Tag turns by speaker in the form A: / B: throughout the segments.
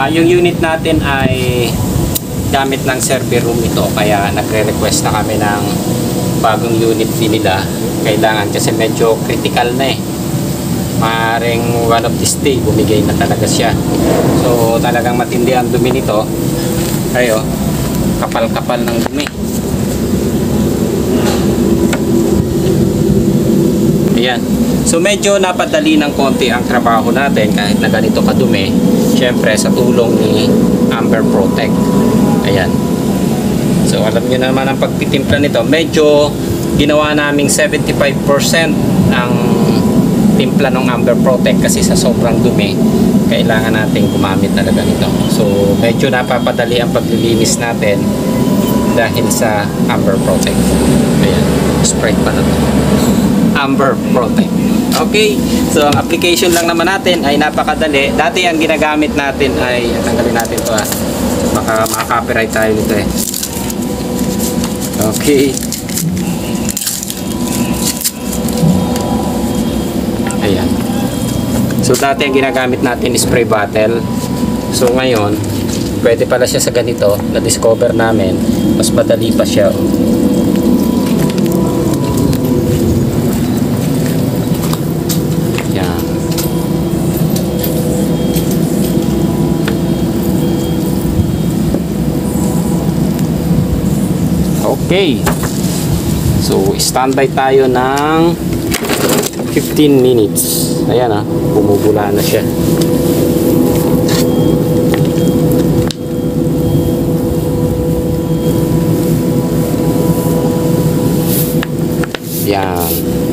A: Yung unit natin ay gamit ng server room ito, kaya nagre-request na kami ng bagong unit din nila. Kailangan kasi medyo critical na eh. Maaaring one of this day bumigay na talaga siya. So talagang matindi ang dumi nito. Ayo, kapal-kapal ng dumi. Ayan. So medyo napadali ng konti ang trabaho natin kahit na ganito kadumi. Siyempre sa tulong ni Amber Protect. Ayan. So alam niyo naman ang pagtitimpla nito. Medyo ginawa naming 75% ang timpla ng Amber Protect kasi sa sobrang dumi kailangan nating gumamit talaga nito. So medyo napapadali ang paglilinis natin dahil sa Amber Protect. Ayan, spray pa na to. Amber Protect. Okay, so ang application lang naman natin ay napakadali. Dati ang ginagamit natin ay, tanggalin natin to baka maka-copyright tayo nito eh. Okay. Ayan. So dati ang ginagamit natin is spray bottle. So ngayon, pwede pala siya sa ganito. Na-discover namin, mas madali pa siya. Ayan. Okay. So standby tayo ng 15 minutes. Ayan bumubula na siya. Yan.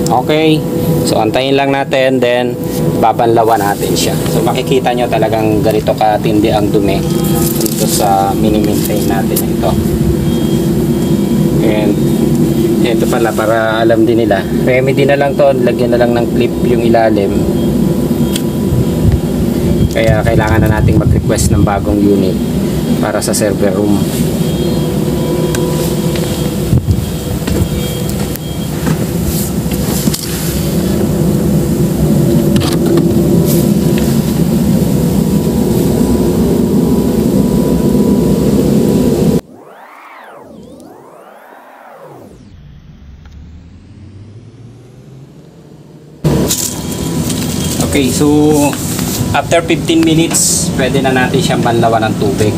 A: Okay. So antayin lang natin, then babanlawan natin siya. So makikita nyo talagang ganito katindi ang dumi dito sa mini-maintain natin ito. And ito pala, para alam din nila, remedy na lang to, lagyan na lang ng clip yung ilalim. Kaya kailangan na nating mag-request ng bagong unit para sa server room. Okay, so after 15 minutes, pwede na natin siyang banlawan ng tubig.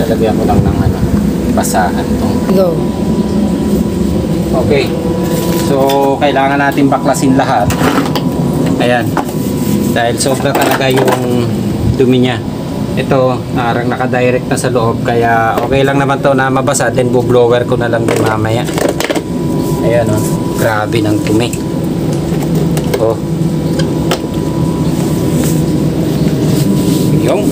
A: Lalagyan ko lang ng basahan itong.
B: Go.
A: Okay. So, kailangan natin baklasin lahat. Ayan. Dahil sobra talaga yung dumi niya. Ito, parang naka-direct na sa loob. Kaya, okay lang naman to na mabasa. Then, bu-blower ko na lang din mamaya. Ayan grabe ng dumi. Oh. Yung.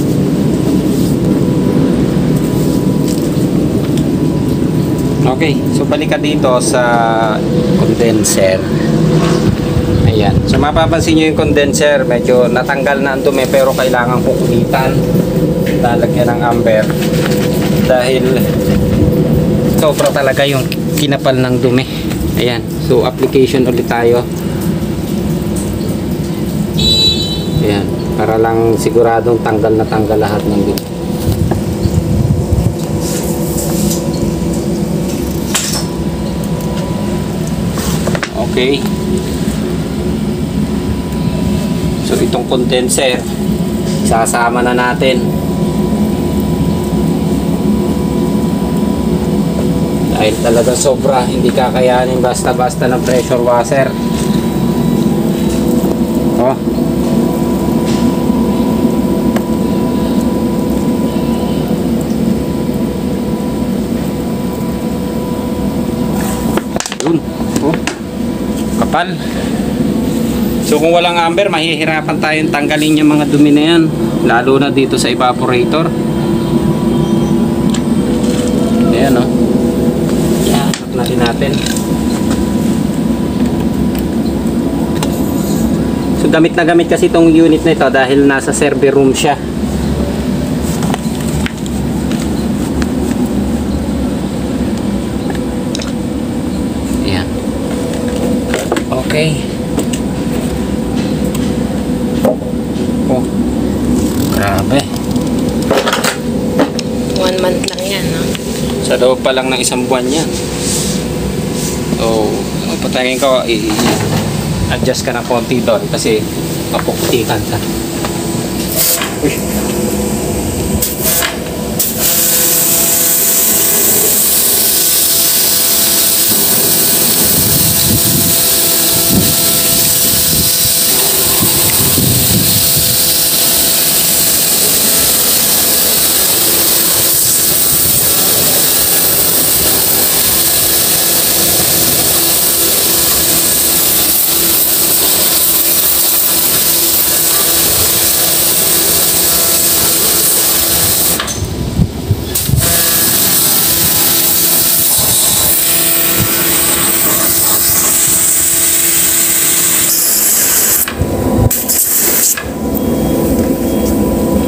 A: Okay, so balik ka dito sa condenser. Ayan. So mapapansin nyo yung condenser, medyo natanggal na ang dumi pero kailangan kukulitan. Lalagyan ng amber. Dahil sobra talaga yung kinapal ng dumi. Ayan. So application ulit tayo. Ayan. Para lang siguradong tanggal na tanggal lahat ng dumi. Okay. So itong condenser sasama na natin. Dahil talaga sobra, hindi kakayanin basta-basta ng pressure washer. Oh. Yun. Oh. Kapal. So kung walang amber, mahihirapan tayong tanggalin yung mga dumi na yan. Lalo na dito sa evaporator. Ayan o. Ianap na rin natin. So gamit na gamit kasi itong unit na ito dahil nasa server room siya. Ayan. Okay. Oh. Grabe.
B: 1 month lang yan, no?
A: Sa loob pa lang ng isang buwan yan. So, patangin ko, i-adjust ka na konti doon kasi mapuktikan ka. Uy.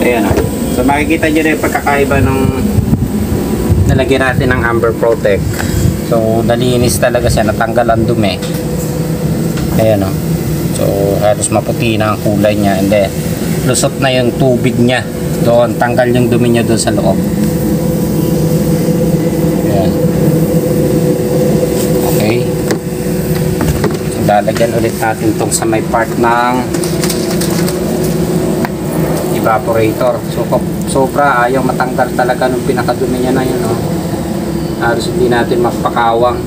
A: Ayan o. So makikita nyo na yung pagkakaiba nung nalagyan natin ng Amber Protect. So nalinis talaga siya, natanggal ang dumi. Ayan o. So halos maputi na ang kulay niya, and then lusot na yung tubig niya doon, tanggal yung dumi niya doon sa loob. Ayan. Okay. So lalagyan ulit natin itong sa may part ng evaporator. So sobra, ayaw matanggal talaga nung pinakadumi niya na yun, no? Halos hindi natin mapakawang.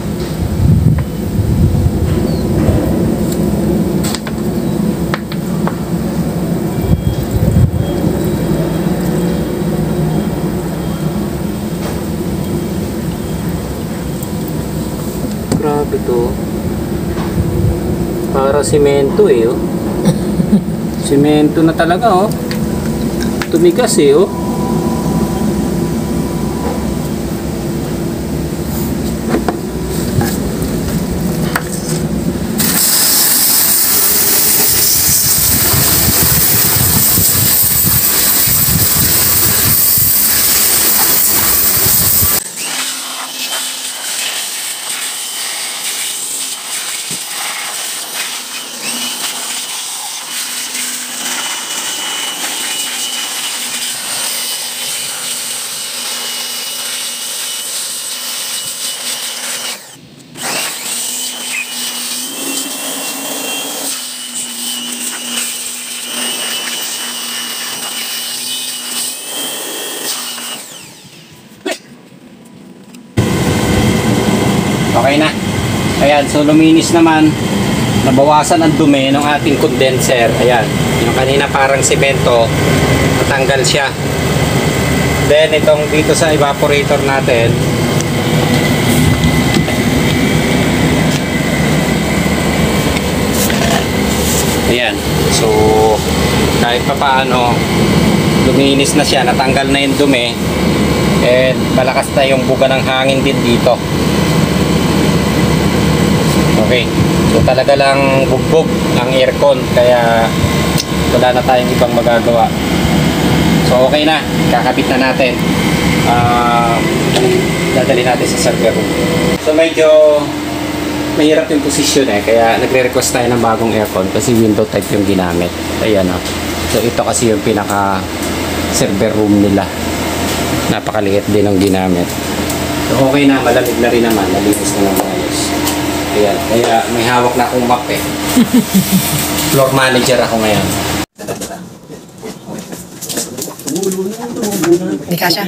A: Grabe to. Para semento eh, oh. Semento na talaga, oh. Tumigas eh, oh. Okay na. Ayan, so luminis naman. Nabawasan ang dumi ng ating condenser. Ayan, yung kanina parang semento, natanggal siya. Then itong dito sa evaporator natin, ayan, so kahit pa paano luminis na siya, natanggal na yung dumi, and malakas na yung buga ng hangin din dito. Okay, so talaga lang bugbog ang aircon, kaya wala na tayong ibang magagawa. So okay na, kakabit na natin. Dadali natin sa server room. So medyo mahirap yung posisyon eh, kaya nagre-request tayo ng bagong aircon kasi window type yung ginamit. Ayan o. So ito kasi yung pinaka server room nila. Napakaliit din ang ginamit. So okay na, malamig na rin naman, malinis na naman ayos. Ayan, kaya may hawak na akong map eh. Floor manager ako ngayon.
B: Hindi kasha.